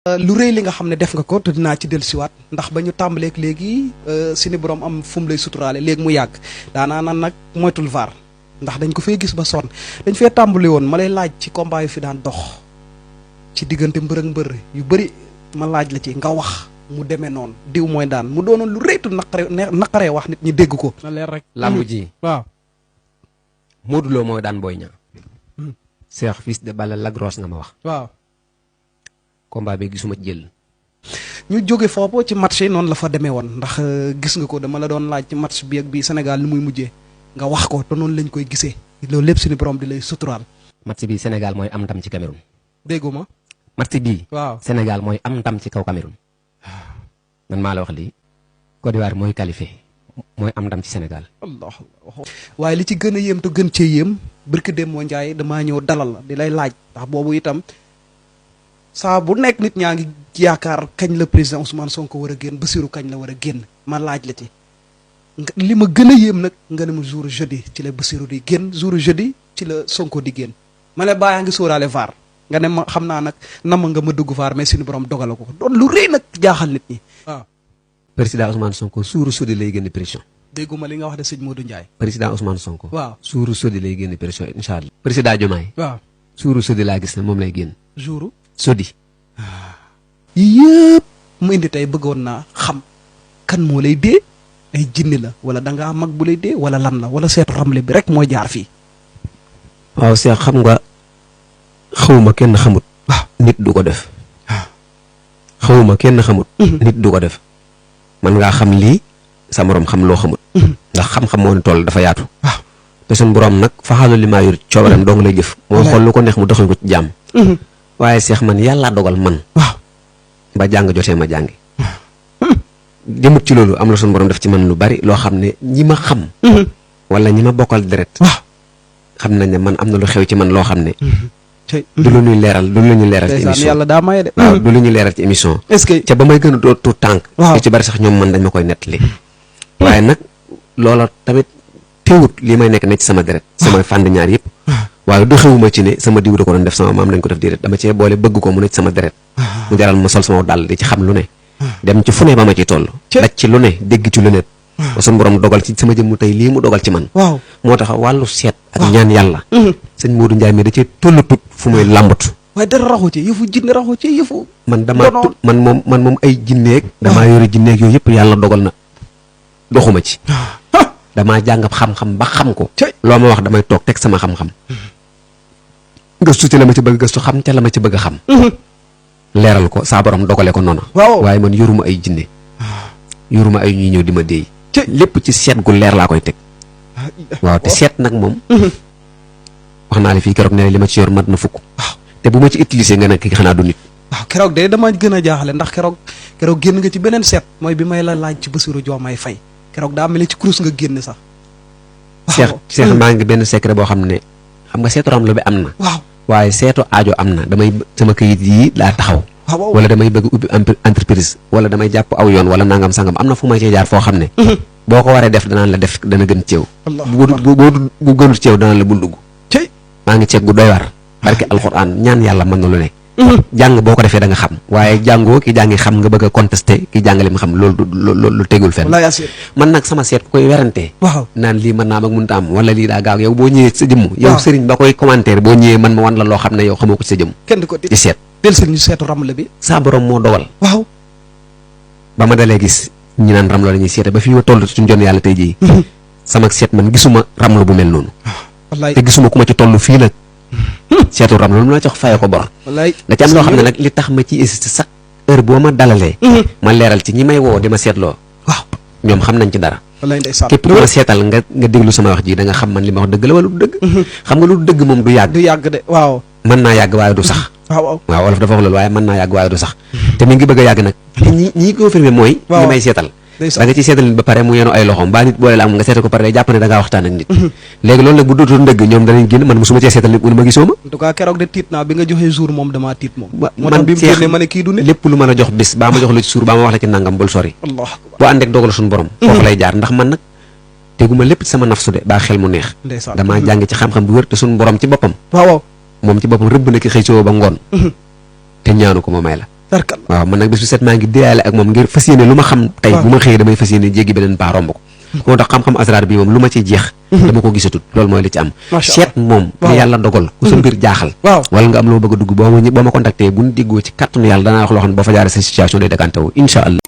lu rëy li nga xam ne def nga ko te dinaa ci dellusiwaat ndax ba ñu tàmbaleeg léegi suñu borom am fu mu lay suturaale léegi mu yàgg daanaa nan nag moytul vaar ndax dañ ko fay gis ba sonn dañ fee tàmbali woon ma lay laaj ci combat yu fi daan dox ci diggante mbër ak mbër yu bëri ma laaj la ci nga wax mu demee noonu diw mooy daan mu doonoon lu rëytu naqaree wax nit ñi dégg ko. na leer rek làmb ji waaw. Modou Lo mooy daan Boy Niang. Cheikh fils de Balla Lac Rose nga ma wax. waaw. combat bi gisuma jël. ñu jóge foofu ci match yi noonu la fa demee woon ndax gis nga ko dama la doon laaj ci match bi ak bii Sénégal ni muy mujjee nga wax ko te noonu lañ koy gisee loolu lépp suñu borom di lay suturaal. match bi Sénégal mooy am ndam ci Cameroun. déggu ma. match bii. waaw Sénégal mooy am ndam ci kaw Cameroun. man maa la wax lii. Côte d'Ivoire mooy qualifié mooy am ndam ci Sénégal. allah waaye li ci gën a yéem te gën cee yéem barki dem moo Njaay damaa ñëw dalal la di lay laaj ndax boobu itam. saa bu nekk nit ñaa ngi yaakaar kañ la président Ousmane Sonko war a génn Bassirou kañ la war a génn ma laaj la ci li ma gën a yéem nag nga ne ma jour jeudi ci la Bassirou di génn jour jeudi ci la Sonko di génn ma ne bàyyaa ngi sóoraale VAR nga ne ma xam naa nag nama nga ma dugg VAR mais suñu borom dogala ko doon lu rëy nag jaaxal nit ñi waaw. président Ousmane Sonko suuru sodi lay génn pression. dégguma li nga wax de sëñ Modou Ndiaye. président Ousmane Sonko. waaw suuru sodi lay génn pression incha allah. président Diomaye. waaw suuru sodi laa gis ne moom lay génn. jour. sodi. yëpp mu indi tey bëggoon naa xam kan moo lay dee ay jinni la wala da ngaa mag bu lay dee wala lan la wala seetu ramle bi rek mooy jaar fii. waaw Cheikh xam nga xawma kenn xamut. nit du ko def. xawma kenn xamut. nit du ko def. man ngaa xam lii sa morom xam loo xamut. ndax xam-xam moo ni toll dafa yaatu. te suñ borom nag faxaalu li maa yor coobareem dong lay jëf. moo xool lu ko neex mu doxal ko ci jàmm. waaye Cheikh man yàlla dogal man. waaw ba jàng jotee ma jàngi. jëmut ci loolu am la suñu borom def ci man lu bari loo xam ne ñi ma xam. wala ñi ma bokkal deret. xam nañ ne man am na lu xew ci man loo xam ne. du lu ñuy leeral du lu ñuy leeral ci émission yàlla daa maye de. waaw du lu ñuy leeral ci émission. est-ce que ca ba may gën a doon tuut tànk. waaw ci bari sax ñoom man dañ ma koy nettali. waaye nag loola tamit teewut lii may nekk ne ci sama deret. samay fànn ñaar yëpp. waaye doxewuma ci ne sama diw da ko doon def sama maam lañ ko def déedéet dama cee boole bëgg ko mu ne ci sama deret. mu jaral ma sol sama dàll di ci xam lu ne. dem ci fu ne ba ma ciy toll. daj ci lu ne dégg ci lu ne. ba suñu borom dogal ci sama jëmm tey lii mu dogal ci man. waaw moo tax wàllu seet. ak ñaan yàlla. sëñ Modou Ndiaye mi da cee tollatut fu muy làmbatu. waaye dara raxu ci yëfu jinne raxu ci yëfu. man man moom ay jinneeg. damaa yore jinneeg yooyu yëpp yàlla dogal na doxuma ci. damaa jàng xam-xam ba xam ko. loo ma wax damay toog teg sama xam-xam. gëstu ci la ma ci bëgg gëstu xam ca la ma ci bëgg a xam. leeral ko saa borom dogale ko noonu. waaye man yoruma ay jinne yoruma ay ñuy ñëw di ma déey. lépp ci seet gu leer laa koy teg. waaw te seet nag moom. wax naa la fii keroog ne li ma ci yor mat na fukk. te bu ma ci utilisé nga ne kii xanaa du nit. waaw keroog de dama gën a jaaxale ndax keroog génn nga ci beneen seet mooy bi may la laaj ci Bassirou Diomaye Faye keroog daa mel ni ci kurus nga génn sax. seex maa ngi benn secret boo xam ne xam nga seetu ramlu bi am na. waaw waaye seetu aajo am na damay sama kayit yii laa taxaw. wala damay bëgg ubbi entreprise wala damay jàpp aw yoon wala nangam sangam am na fu may cee jaar foo xam ne. boo ko waree def danaan la def dana gën ceew. bu gënut ceew danaan la bul dugg. maa ngi ceeg gu doy war. barke alxuraan ñaan yàlla mën na lu ne. jàng boo ko defee da nga xam waaye jàngoo ki jàngi xam nga bëgg a contesté ki jàngale mi xam loolu tegul fenn. man nag sama seet ku koy werantee. waaw naan lii mën naa am ak mënut a am wala lii daa gaaw yow boo ñëwee sa jëmm. yow sëriñ ba koy commentaire boo ñëwee man ma wan la loo xam ne yow xamoo ko ci sa jëmm. kenn ko ci seet. del sëriñ seetu ramle bi. saa borom moo dogal. waaw ba ma dalee gis ñi naan ramlo la ñuy seete ba fii ma toll suñu jon yàlla tey jii. sama seet man gisuma ramlo bu mel noonu. wallaay te gisuma ku ma ci toll fii nag. seetu ram loolu mu la jox faye ko bor. wallaay da ci am loo xam ne nag li tax ma ci insisté chaque heure boo ma dalalee. ma leeral ci ñi may woo di ma seetloo. waaw ñoom xam nañ ci dara. wallaay ndeysaan képp ku ma seetal nga déglu sama wax ji da nga xam man li ma wax dëgg la wala du dëgg. xam nga lu dëgg moom du yàgg. du yàgg de waaw. mën naa yàgg waaye du sax. waaw wolof dafa wax loolu waaye mën naa yàgg waaye du sax. te mi ngi bëgg a yàgg nag. te ñi confirmé mooy. ñi may seetal. da nga ciy seetal nit ba pare mu yenu ay loxoom ba nit boole la am nga seetal ko pare day jàpp ne da ngaa waxtaan ak nit. léegi loolu nag bu dootoon dëgg ñoom danañ génn man musuma cee seetal nit mu ne ma gisoo ma. en tout cas keroog de tiit naa bi nga joxee jour moom damaa tiit moom. man bi mu génnee ma ne kii du nit. lépp lu mën a jox bis baa ma jox la ci suur baa ma wax la ci nangam bul sori. allah boo ànd ak dogal suñu borom. foofu lay jaar ndax man nag teguma lépp ci sama nafsu de baa xel mu neex. ndeysaan damaa jàng ci xam-xam bu wér te suñu borom ci boppam. waaw moom ci boppam rëbb na ki xëy soo ba ngoon. te ñaanu ko ma may la tarkal waaw man nag bis bu set maa ngi déyaale ak moom ngir fas yéene lu ma xam tey bu ma xëyee damay fas yéene jéggi beneen paa romb ko moo tax xam-xam asraar bi moom lu ma ciy jeex dama ko gisatut loolu mooy li ci am seet moom li yàlla dogal ku sa mbir jaaxal wala nga am loo bëgg a dugg boo ma contacté bu ñu déggoo ci kàttanu yàlla danaa wax loo xam ne boo fa jaaree sa situation day décanté wu incha allah